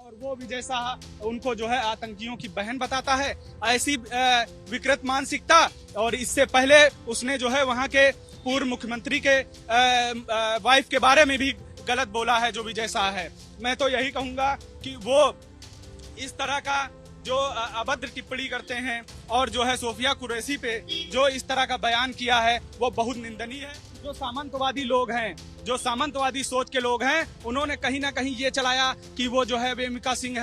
और वो विजय शाह उनको जो है आतंकियों की बहन बताता है। ऐसी विकृत मानसिकता, और इससे पहले उसने जो है वहां के पूर्व मुख्यमंत्री के वाइफ के बारे में भी गलत बोला है जो विजय शाह है। मैं तो यही कहूंगा कि वो इस तरह का जो अभद्र टिप्पणी करते हैं और जो है सोफिया कुरैशी पे जो इस तरह का बयान किया है वो बहुत निंदनीय है। जो सामंतवादी लोग हैं, जो सामंतवादी सोच के लोग हैं, उन्होंने कहीं ना कहीं ये चलाया कि वो जो है वेमिका सिंह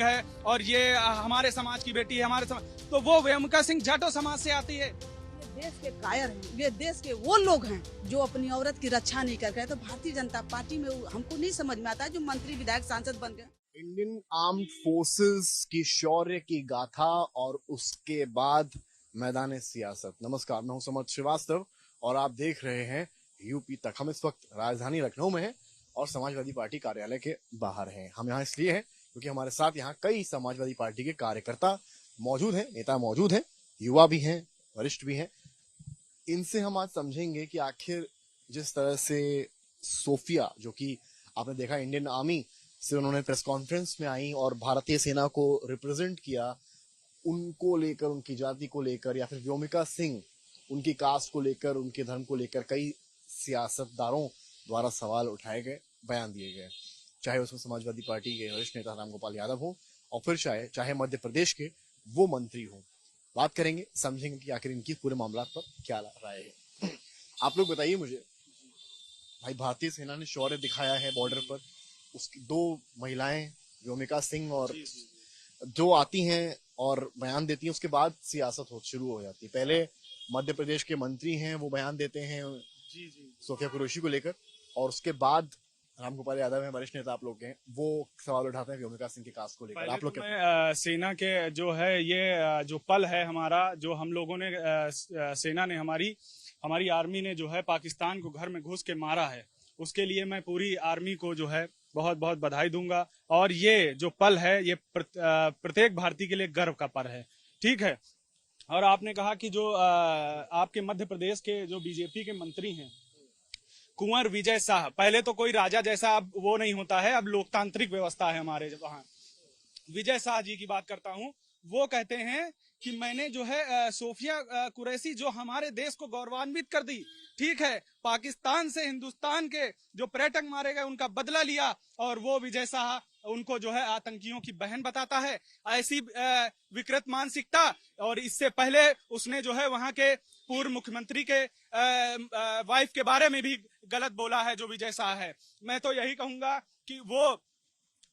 है और ये हमारे समाज की बेटी है, हमारे समाज, तो वो वेमिका सिंह जाटो समाज से आती है। ये देश के कायर हैं, ये देश के वो लोग हैं जो अपनी औरत की रक्षा नहीं कर रहे। तो भारतीय जनता पार्टी में हमको नहीं समझ में आता जो मंत्री विधायक सांसद बन गए। इंडियन आर्म्ड फोर्सेस की शौर्य की गाथा और उसके बाद मैदान सियासत। नमस्कार, मैं हूं समर्थ श्रीवास्तव और आप देख रहे हैं यूपी तक। हम इस वक्त राजधानी लखनऊ में हैं और समाजवादी पार्टी कार्यालय के बाहर हैं। हम यहाँ इसलिए हैं क्योंकि हमारे साथ यहाँ कई समाजवादी पार्टी के कार्यकर्ता मौजूद हैं, नेता मौजूद हैं, युवा भी हैं, वरिष्ठ भी हैं। इनसे हम आज समझेंगे कि आखिर जिस तरह से सोफिया, जो कि आपने देखा इंडियन आर्मी से उन्होंने प्रेस कॉन्फ्रेंस में आई और भारतीय सेना को रिप्रेजेंट किया, उनको लेकर, उनकी जाति को लेकर, या फिर व्योमिका सिंह उनकी कास्ट को लेकर, उनके धर्म को लेकर कई सियासतदारों द्वारा सवाल उठाए गए, बयान दिए गए, चाहे उसमें समाजवादी पार्टी के वरिष्ठ नेता रामगोपाल यादव हो और फिर चाहे मध्य प्रदेश के वो मंत्री हो। बात करेंगे, समझेंगे कि आखिर इनकी पूरे मामला पर क्या राय है। आप लोग बताइए मुझे, भाई भारतीय सेना ने शौर्य दिखाया है बॉर्डर पर, उसकी दो महिलाएं व्योमिका सिंह और जो आती हैं और बयान देती हैं, उसके बाद सियासत शुरू हो जाती है। पहले मध्य प्रदेश के मंत्री हैं, वो बयान देते हैं सोफिया कुरैशी को लेकर, और उसके बाद रामगोपाल यादव हैं, वरिष्ठ नेता आप लोग हैं, वो सवाल उठाते हैं व्योमिका सिंह के कास्ट को लेकर। आप लोग सेना के जो है ये जो पल है हमारा, जो हम लोगों ने सेना ने हमारी आर्मी ने जो है पाकिस्तान को घर में घुस के मारा है, उसके लिए मैं पूरी आर्मी को जो है बहुत बहुत बधाई दूंगा। और ये जो पल है ये प्रत्येक भारतीय के लिए गर्व का पल है, ठीक है। और आपने कहा कि जो आपके मध्य प्रदेश के जो बीजेपी के मंत्री हैं कुंवर विजय शाह, पहले तो कोई राजा जैसा अब वो नहीं होता है, अब लोकतांत्रिक व्यवस्था है हमारे वहाँ। विजय शाह जी की बात करता हूँ, वो कहते हैं कि मैंने जो है सोफिया कुरैशी जो हमारे देश को गौरवान्वित कर दी, ठीक है, पाकिस्तान से हिंदुस्तान के जो पर्यटक मारे गए उनका बदला लिया, और वो विजय शाह उनको जो है आतंकियों की बहन बताता है। ऐसी विकृत मानसिकता, और इससे पहले उसने जो है वहां के पूर्व मुख्यमंत्री के वाइफ के बारे में भी गलत बोला है जो विजय शाह है। मैं तो यही कहूंगा कि वो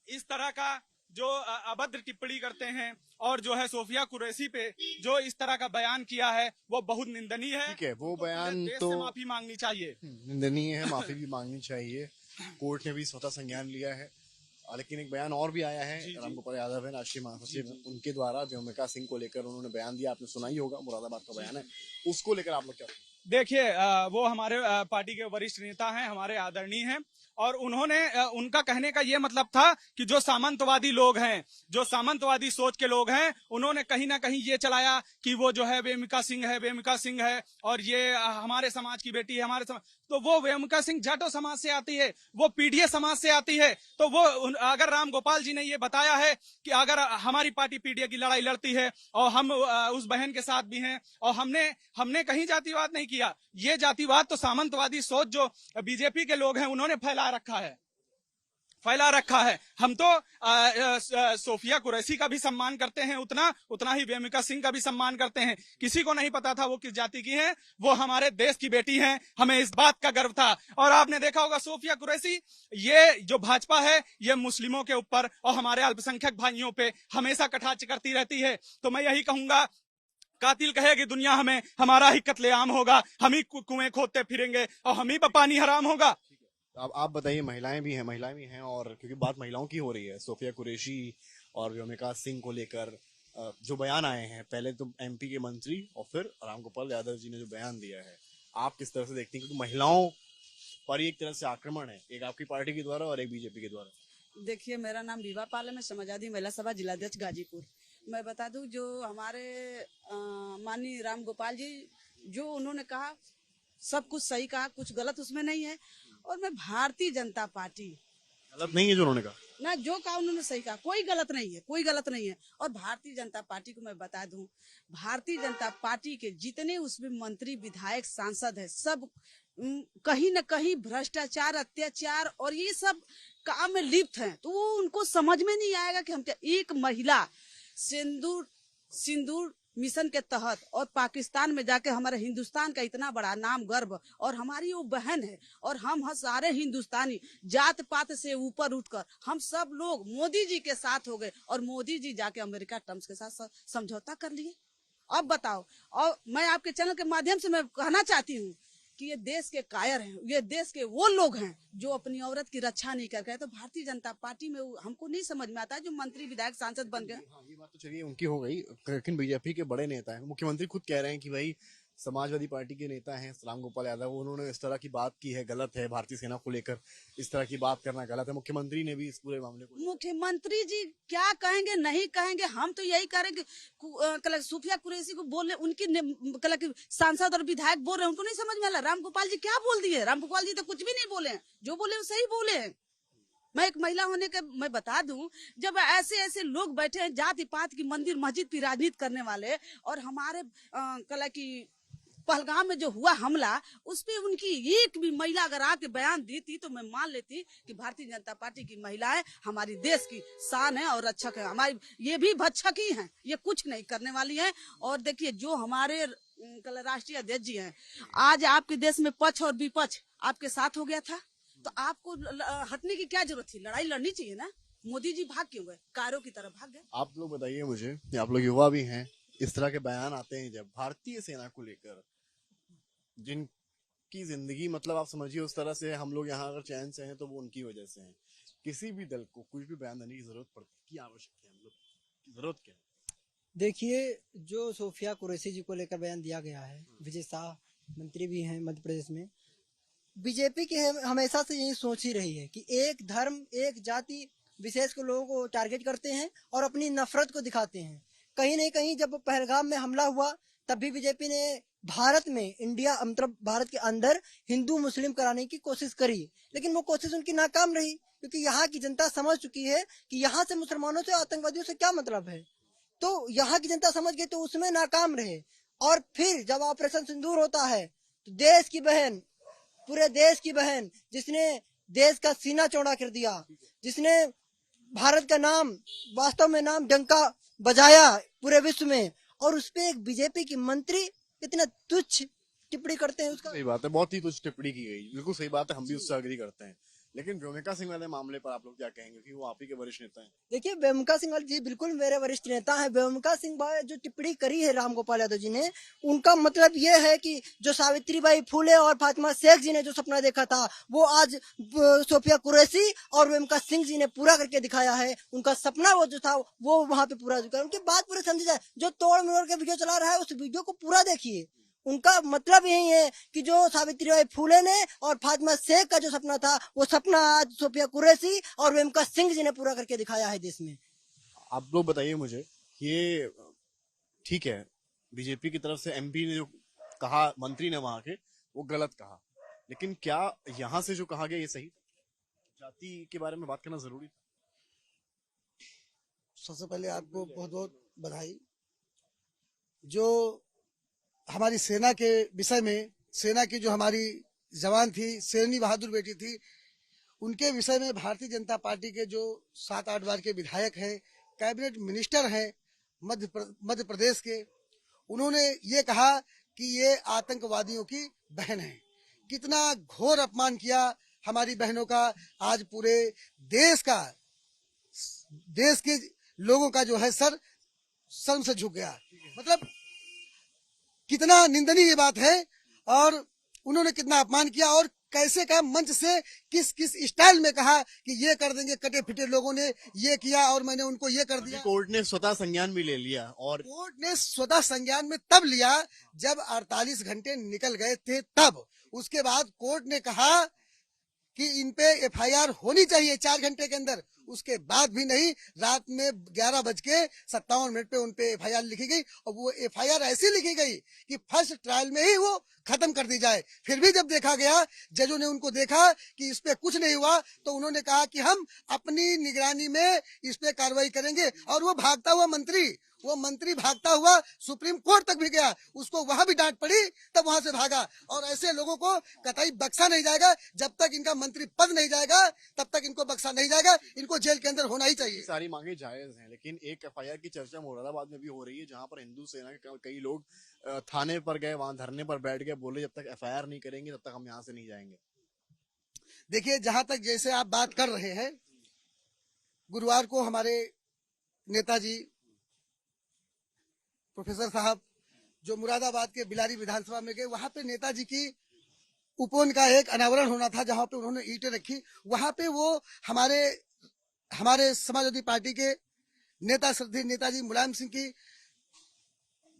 इस तरह का जो अभद्र टिप्पणी करते हैं और जो है सोफिया कुरैशी पे जो इस तरह का बयान किया है वो बहुत निंदनीय है। ठीक है, वो बयान तो माफी मांगनी चाहिए, निंदनीय है, माफी भी मांगनी चाहिए। कोर्ट ने भी स्वतः संज्ञान लिया है। लेकिन एक बयान और भी आया है, रामगोपाल यादव है, राष्ट्रीय महासचिव, उनके द्वारा व्योमिका सिंह को लेकर उन्होंने बयान दिया, आपने सुना ही होगा, मुरादाबाद का बयान है, उसको लेकर आप लोग क्या? देखिए, वो हमारे पार्टी के वरिष्ठ नेता हैं, हमारे आदरणीय हैं, और उन्होंने उनका कहने का ये मतलब था कि जो सामंतवादी लोग हैं, जो सामंतवादी सोच के लोग हैं, उन्होंने कहीं ना कहीं ये चलाया कि वो जो है वेमिका सिंह है और ये हमारे समाज की बेटी है, हमारे समाज, तो वो वेमिका सिंह जाटो समाज से आती है, वो पीडीए समाज से आती है। तो वो अगर रामगोपाल जी ने ये बताया है कि अगर हमारी पार्टी पीडीए की लड़ाई लड़ती है और हम उस बहन के साथ भी हैं, और हमने कहीं जातिवाद नहीं किया, ये जातिवाद तो सामंतवादी सोच जो बीजेपी के लोग हैं उन्होंने फैला रखा है। हम तो सोफिया कुरैशी का भी सम्मान करते हैं, उतना ही वेमिका सिंह का भी सम्मान करते हैं। किसी को नहीं पता था वो किस जाति की हैं, वो हमारे देश की बेटी हैं, हमें इस बात का गर्व था। और आपने देखा होगा सोफिया कुरैशी, ये जो भाजपा है ये मुस्लिमों के ऊपर और हमारे अल्पसंख्यक भाइयों पे हमेशा कटाक्ष करती रहती है। तो मैं यही कहूंगा, कातिल कहेगी दुनिया हमें, हमारा ही कत्लेआम होगा, हम ही कुएं खोदते फिरेंगे और हम ही पर पानी हराम होगा। अब आप बताइए, महिलाएं भी हैं, और क्योंकि बात महिलाओं की हो रही है, सोफिया कुरैशी और व्योमिका सिंह को लेकर जो बयान आए हैं, पहले तो एमपी के मंत्री और फिर रामगोपाल यादव जी ने जो बयान दिया है, आप किस तरह से देखती हैं? क्योंकि महिलाओं पर एक तरह से आक्रमण है, एक आपकी पार्टी के द्वारा और एक बीजेपी के द्वारा। देखिए, मेरा नाम विभा पाल है, मैं समाजवादी महिला सभा जिलाध्यक्ष गाजीपुर। मैं बता दूं, जो हमारे माननीय रामगोपाल जी जो उन्होंने कहा सब कुछ सही कहा, कुछ गलत उसमें नहीं है। और मैं भारतीय जनता पार्टी, गलत नहीं है जो उन्होंने कहा, ना जो कहा उन्होंने सही कहा, कोई गलत नहीं है, कोई गलत नहीं है। और भारतीय जनता पार्टी को मैं बता दूं, भारतीय जनता पार्टी के जितने उसमें मंत्री विधायक सांसद है, सब कहीं न कहीं भ्रष्टाचार, अत्याचार और ये सब काम में लिप्त हैं। तो वो उनको समझ में नहीं आएगा कि हम क्या, एक महिला सिंदूर मिशन के तहत और पाकिस्तान में जाके हमारे हिंदुस्तान का इतना बड़ा नाम गर्व, और हमारी वो बहन है, और हम सारे हिंदुस्तानी जात पात से ऊपर उठकर हम सब लोग मोदी जी के साथ हो गए, और मोदी जी जाके अमेरिका टर्म्स के साथ समझौता कर लिए। अब बताओ, और मैं आपके चैनल के माध्यम से मैं कहना चाहती हूँ कि ये देश के कायर हैं, ये देश के वो लोग हैं जो अपनी औरत की रक्षा नहीं कर गए। तो भारतीय जनता पार्टी में हमको नहीं समझ में आता है जो मंत्री विधायक सांसद बन गए। हाँ, ये बात तो चलिए उनकी हो गई, लेकिन बीजेपी के बड़े नेता हैं, मुख्यमंत्री खुद कह रहे हैं कि भाई समाजवादी पार्टी के नेता हैं रामगोपाल यादव, उन्होंने इस तरह की बात की है, गलत है, भारतीय सेना को लेकर इस तरह की बात करना गलत है। मुख्यमंत्री ने भी इस पूरे मामले को, मुख्यमंत्री जी क्या कहेंगे नहीं कहेंगे, हम तो यही करेंगे। सूफिया कुरैशी को बोल रहे, उनकी सांसद और विधायक बोल रहे हैं, उनको नहीं समझ में आ रहा रामगोपाल जी क्या बोल दिए। रामगोपाल जी तो कुछ भी नहीं बोले हैं, जो बोले वो सही बोले हैं। मैं एक महिला होने के मैं बता दूं, जब ऐसे ऐसे लोग बैठे हैं जाति पात की, मंदिर मस्जिद की राजनीति करने वाले, और हमारे कला की पहलगाम में जो हुआ हमला, उस पे उनकी एक भी महिला अगर आके बयान दी थी तो मैं मान लेती कि भारतीय जनता पार्टी की महिलाएं हमारी देश की शान है और रक्षक है। हमारी ये भी भक्षक ही हैं, ये कुछ नहीं करने वाली हैं। और देखिए जो हमारे राष्ट्रीय अध्यक्ष जी हैं, आज आपके देश में पक्ष और विपक्ष आपके साथ हो गया था, तो आपको हटने की क्या जरूरत थी, लड़ाई लड़नी चाहिए ना। मोदी जी भाग क्यों गए, कायरो की तरफ भाग गए। आप लोग बताइए मुझे, आप लोग युवा भी हैं, इस तरह के बयान आते हैं जब भारतीय सेना को लेकर, जिनकी जिंदगी मतलब आप समझिए उस तरह से, हम लोग यहाँ अगर चैन से हैं तो वो उनकी वजह से हैं, किसी भी दल को कुछ भी बयान देने की जरूरत पड़ती है, आवश्यकता है, हम लोग की जरूरत क्या है? देखिए, जो सूफिया कुरैशी जी को लेकर बयान दिया गया है, विजय शाह मंत्री भी हैं मध्य प्रदेश में, बीजेपी की हमेशा से यही सोच ही रही है कि एक धर्म एक जाति विशेष के लोगों को टारगेट करते हैं और अपनी नफरत को दिखाते हैं। कहीं नहीं कहीं जब पहलगाम में हमला हुआ तब भी बीजेपी ने भारत में, इंडिया मतलब भारत के अंदर हिंदू मुस्लिम कराने की कोशिश करी, लेकिन वो कोशिश उनकी नाकाम रही, क्योंकि यहाँ की जनता समझ चुकी है कि यहाँ से मुसलमानों से, आतंकवादियों से क्या मतलब है। तो यहाँ की जनता समझ गई, तो उसमें नाकाम रहे। और फिर जब ऑपरेशन सिंदूर होता है तो देश की बहन, पूरे देश की बहन, जिसने देश का सीना चौड़ा कर दिया, जिसने भारत का नाम, वास्तव में नाम डंका बजाया पूरे विश्व में, और उस पे एक बीजेपी की मंत्री इतना तुच्छ टिप्पणी करते हैं। उसका सही बात है, बहुत ही तुच्छ टिप्पणी की गई, बिल्कुल सही बात है, हम भी उससे अग्री करते हैं। लेकिन व्योमिका सिंह वाले मामले पर आप लोग क्या कहेंगे, कि वो आप ही के वरिष्ठ नेता हैं? देखिए, व्योमिका सिंह जी बिल्कुल मेरे वरिष्ठ नेता हैं। व्योमिका सिंह जो टिप्पणी करी है रामगोपाल यादव जी ने, उनका मतलब ये है कि जो सावित्रीबाई फुले और फातिमा शेख जी ने जो सपना देखा था, वो आज सूफिया कुरैशी और व्योमिका सिंह जी ने पूरा करके दिखाया है। उनका सपना वो जो था वो वहाँ पे पूरा हो चुका है। उनकी बात पूरी समझी जाए, जो तोड़ मरोड़ के वीडियो चला रहा है उस वीडियो को पूरा देखिए। उनका मतलब यही है कि जो सावित्रीबाई फुले ने और फातिमा शेख का जो सपना था, वो सपना आज सूफिया कुरैशी और व्योमिका सिंह जी ने पूरा करके दिखाया है देश में। आप लोग बताइए मुझे, ये ठीक है, बीजेपी की तरफ से एमपी ने जो कहा, मंत्री ने वहां के, वो गलत कहा, लेकिन क्या यहाँ से जो कहा गया ये सही? जाति के बारे में बात करना जरूरी था? सबसे पहले आपको बहुत बहुत बधाई। जो हमारी सेना के विषय में, सेना की जो हमारी जवान थी, शेरनी बहादुर बेटी थी, उनके विषय में भारतीय जनता पार्टी के जो 7-8 बार के विधायक हैं, कैबिनेट मिनिस्टर हैं मध्य प्रदेश के, उन्होंने ये कहा कि ये आतंकवादियों की बहन है। कितना घोर अपमान किया हमारी बहनों का। आज पूरे देश के लोगों का जो है सर शर्म से झुक गया। मतलब कितना निंदनीय ये बात है, और उन्होंने कितना अपमान किया, और कैसे कहा, मंच से किस स्टाइल में कहा कि ये कर देंगे, कटे फिटे लोगों ने ये किया और मैंने उनको ये कर दिया। कोर्ट ने स्वतः संज्ञान भी ले लिया, और कोर्ट ने स्वतः संज्ञान में तब लिया जब 48 घंटे निकल गए थे तब। उसके बाद कोर्ट ने कहा कि इन पे FIR होनी चाहिए 4 घंटे के अंदर। उसके बाद भी नहीं, रात में 11:57 पे उन पे एफआईआर लिखी गई और वो एफआईआर ऐसी लिखी गई कि फर्स्ट ट्रायल में ही वो खत्म कर दी जाए। फिर भी जब देखा गया, जजों ने उनको देखा कि इस पे कुछ नहीं हुआ, तो उन्होंने कहा कि हम अपनी निगरानी में इस पे कार्रवाई करेंगे। और वो मंत्री भागता हुआ सुप्रीम कोर्ट तक भी गया, उसको वहां भी डांट पड़ी, तब वहां से भागा। और ऐसे लोगों को कतई बख्शा नहीं जाएगा, जब तक इनका मंत्री पद नहीं जाएगा तब तक इनको बख्शा नहीं जाएगा। इनको जेल के अंदर होना ही चाहिए। सारी मांगे जायज हैं, लेकिन एक एफआईआर की चर्चा मुरादाबाद में भी हो रही है, जहां पर हिंदू सेना के कई लोग थाने पर गए, वहां धरने पर बैठ गए, बोले जब तक एफआईआर नहीं करेंगे तब तक हम यहाँ से नहीं जाएंगे। देखिए, जहां तक जैसे आप बात कर रहे हैं, गुरुवार को हमारे नेताजी प्रोफेसर साहब जो मुरादाबाद के बिलारी विधानसभा में गए, वहां पे नेताजी की उपवन का एक अनावरण होना था, जहां पे उन्होंने ईंटें रखी। वहां पे वो हमारे समाजवादी पार्टी के नेता श्रद्धेय नेताजी मुलायम सिंह की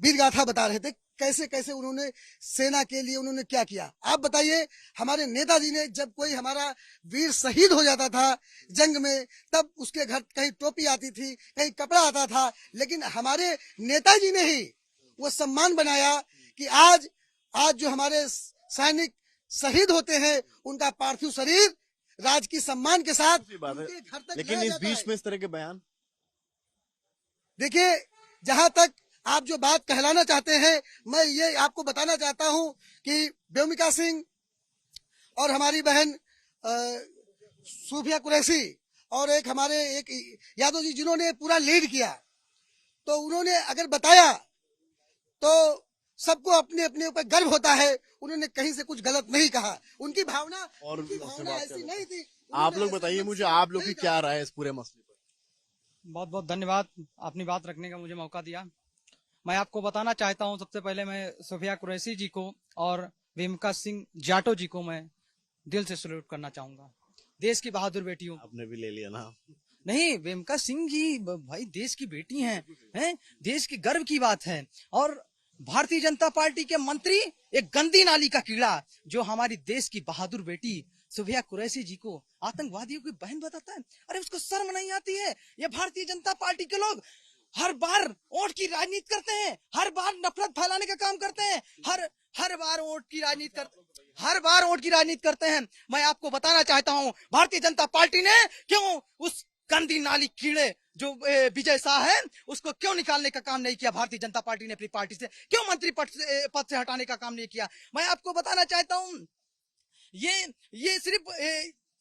वीर गाथा बता रहे थे, कैसे कैसे उन्होंने सेना के लिए उन्होंने क्या किया। आप बताइए, हमारे नेताजी ने जब कोई हमारा वीर शहीद हो जाता था जंग में, तब उसके घर कहीं टोपी आती थी, कहीं कपड़ा आता था, लेकिन हमारे नेताजी ने ही वो सम्मान बनाया कि आज जो हमारे सैनिक शहीद होते हैं, उनका पार्थिव शरीर राज की सम्मान के साथ उनके घर तक लेकिन लाया इस जाता बीच है। में इस तरह के बयान, देखिए, जहां तक आप जो बात कहलाना चाहते हैं, मैं ये आपको बताना चाहता हूं कि व्योमिका सिंह और हमारी बहन सूफिया कुरैशी और एक हमारे एक यादव जी, जिन्होंने पूरा लीड किया, तो उन्होंने अगर बताया तो सबको अपने अपने ऊपर गर्व होता है। उन्होंने कहीं से कुछ गलत नहीं कहा, उनकी भावना ऐसी नहीं थी। आप लोग बताइए मुझे, आप लोग की क्या राय है इस पूरे मसले पर? बहुत बहुत धन्यवाद अपनी बात रखने का मुझे मौका दिया। मैं आपको बताना चाहता हूं, सबसे पहले मैं सूफिया कुरैशी जी को और वेमिका सिंह जाटो जी को मैं दिल से सैल्यूट करना चाहूंगा। देश की बहादुर बेटियों, आपने भी ले लिया ना? नहीं, वेमिका सिंह जी भाई देश की बेटी हैं, देश की गर्व की बात है। और भारतीय जनता पार्टी के मंत्री एक गंदी नाली का कीड़ा जो हमारी देश की बहादुर बेटी सूफिया कुरैशी जी को आतंकवादियों की बहन बताता है। अरे उसको शर्म नहीं आती है? ये भारतीय जनता पार्टी के लोग हर बार वोट की राजनीति करते हैं, हर बार नफरत फैलाने का काम करते हैं, हर बार वोट की राजनीति करते हैं। मैं आपको बताना चाहता हूं, भारतीय जनता पार्टी ने क्यों उस गंदी नाली कीड़े जो विजय शाह है उसको क्यों निकालने का काम नहीं किया? भारतीय जनता पार्टी ने अपनी पार्टी से क्यों मंत्री पद से हटाने का काम नहीं किया? मैं आपको बताना चाहता हूं, ये सिर्फ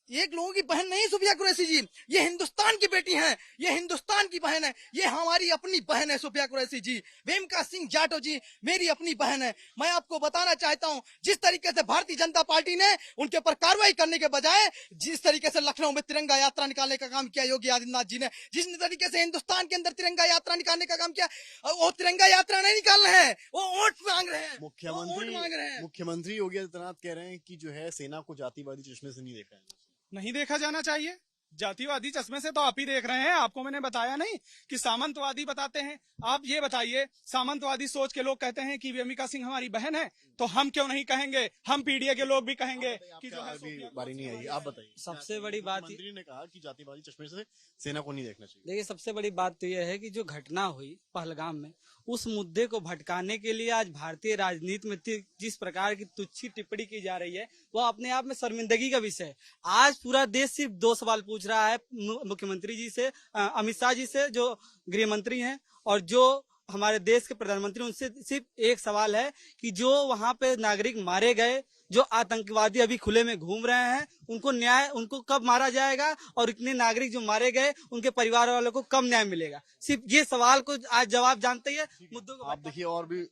एक लोगों की बहन नहीं सूफिया कुरैशी जी, ये हिंदुस्तान की बेटी हैं, ये हिंदुस्तान की बहन है, ये हमारी अपनी बहन है सूफिया कुरैशी जी। वेमिका सिंह जाटो जी मेरी अपनी बहन है। मैं आपको बताना चाहता हूं, जिस तरीके से भारतीय जनता पार्टी ने उनके ऊपर कार्रवाई करने के बजाय जिस तरीके से लखनऊ में तिरंगा यात्रा निकालने का काम किया योगी आदित्यनाथ जी ने, जिस तरीके से हिंदुस्तान के अंदर तिरंगा यात्रा निकालने का काम किया, वो तिरंगा यात्रा नहीं निकाल रहे हैं, वो वोट मांग रहे हैं। मुख्यमंत्री योगी आदित्यनाथ कह रहे हैं कि जो है सेना को जातिवादी चश्मे से नहीं देखा है। नहीं देखा जाना चाहिए। जातिवादी चश्मे से तो आप ही देख रहे हैं। आपको मैंने बताया नहीं कि सामंतवादी बताते हैं। आप ये बताइए, सामंतवादी सोच के लोग कहते हैं कि वेमिका सिंह हमारी बहन है, तो हम क्यों नहीं कहेंगे? हम पीडीए के लोग भी कहेंगे कि जो है अभी बारी नहीं आई। आप बताइए। सबसे बड़ी बात, मंत्री ने कहा कि जातिवादी चश्मे से सेना को नहीं देखना चाहिए। देखिए, सबसे बड़ी बात तो यह है कि जो घटना हुई पहलगाम में, उस मुद्दे को भटकाने के लिए आज भारतीय राजनीति में जिस प्रकार की तुच्छी टिप्पणी की जा रही है, वो अपने आप में शर्मिंदगी का विषय है। आज पूरा देश सिर्फ 2 सवाल पूछ रहा है मुख्यमंत्री जी से, अमित शाह जी से जो गृह मंत्री हैं, और जो हमारे देश के प्रधानमंत्री, उनसे सिर्फ एक सवाल है कि जो वहां पे नागरिक मारे गए, जो आतंकवादी अभी खुले में घूम रहे हैं, उनको न्याय, उनको कब मारा जाएगा, और इतने नागरिक जो मारे गए उनके परिवार वालों को कब न्याय मिलेगा। सिर्फ ये सवाल को आज जवाब जानते हैं मुद्दों को। आप देखिए, और भी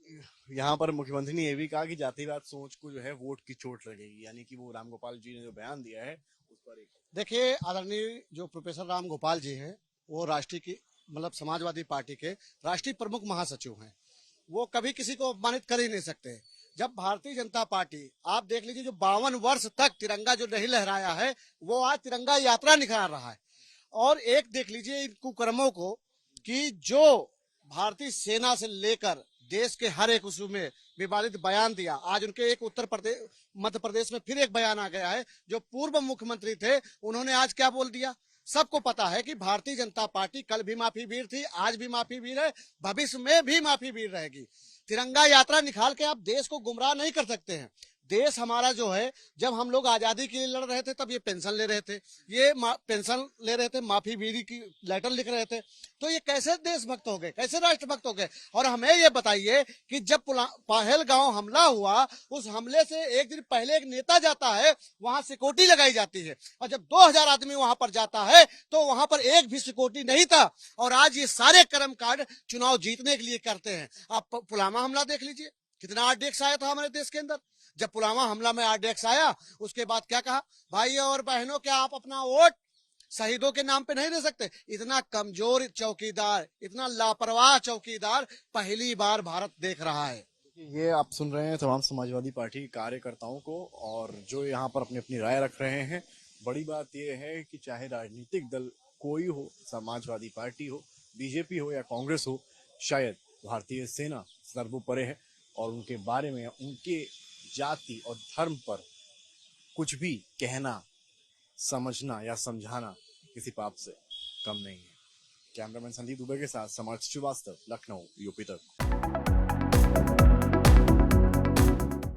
यहाँ पर मुख्यमंत्री ने यह भी कहा कि जातिवाद सोच को जो है वोट की चोट लगेगी, यानी कि वो रामगोपाल जी ने जो बयान दिया है उस पर। देखिए, आदरणीय जो प्रोफेसर रामगोपाल जी हैं, वो राष्ट्रीय की मतलब समाजवादी पार्टी के राष्ट्रीय प्रमुख महासचिव हैं। वो कभी किसी को अपमानित कर ही नहीं सकते। जब भारतीय जनता पार्टी, आप देख लीजिए, जो 52 वर्ष तक तिरंगा जो नहीं लहराया है, वो आज तिरंगा यात्रा निकाल रहा है। और एक देख लीजिए इन कुकर्मों को कि जो भारतीय सेना से लेकर देश के हर एक उसमें में विवादित बयान दिया, आज उनके एक मध्य प्रदेश में फिर एक बयान आ गया है। जो पूर्व मुख्यमंत्री थे, उन्होंने आज क्या बोल दिया? सबको पता है कि भारतीय जनता पार्टी कल भी माफी वीर थी, आज भी माफी वीर है, भविष्य में भी माफी वीर रहेगी। तिरंगा यात्रा निकाल के आप देश को गुमराह नहीं कर सकते हैं। देश हमारा जो है, जब हम लोग आजादी के लिए लड़ रहे थे तब ये पेंशन ले रहे थे, ये पेंशन ले रहे थे, माफी वीरी की लेटर लिख रहे थे, तो ये कैसे देशभक्त हो गए, कैसे राष्ट्रभक्त हो गए। और हमें ये बताइए कि जब पहलगांव हमला हुआ, उस हमले से एक दिन पहले एक नेता जाता है, वहां सिक्योरिटी लगाई जाती है, और जब 2000 आदमी वहां पर जाता है तो वहां पर एक भी सिक्योरिटी नहीं था। और आज ये सारे कर्मकांड चुनाव जीतने के लिए करते हैं। आप पुलवामा हमला देख लीजिए, कितना आरडीएक्स आया था हमारे देश के अंदर। जब पुलवामा हमला में आरडीएक्स आया, उसके बाद क्या कहा, भाइयों और बहनों, क्या आप अपना वोट शहीदों के नाम पे नहीं दे सकते? इतना कमजोर चौकीदार, इतना लापरवाह चौकीदार पहली बार भारत देख रहा है। ये आप सुन रहे हैं तमाम समाजवादी पार्टी कार्यकर्ताओं को, और जो यहाँ पर अपनी अपनी राय रख रहे हैं। बड़ी बात यह है कि चाहे राजनीतिक दल कोई हो, समाजवादी पार्टी हो, बीजेपी हो या कांग्रेस हो, शायद भारतीय सेना सर्वोपरि है, और उनके बारे में, उनके जाति और धर्म पर कुछ भी कहना, समझना या समझाना किसी पाप से कम नहीं है। कैमरामैन संदीप दुबे के साथ समर्थ श्रीवास्तव, लखनऊ, यूपी तक।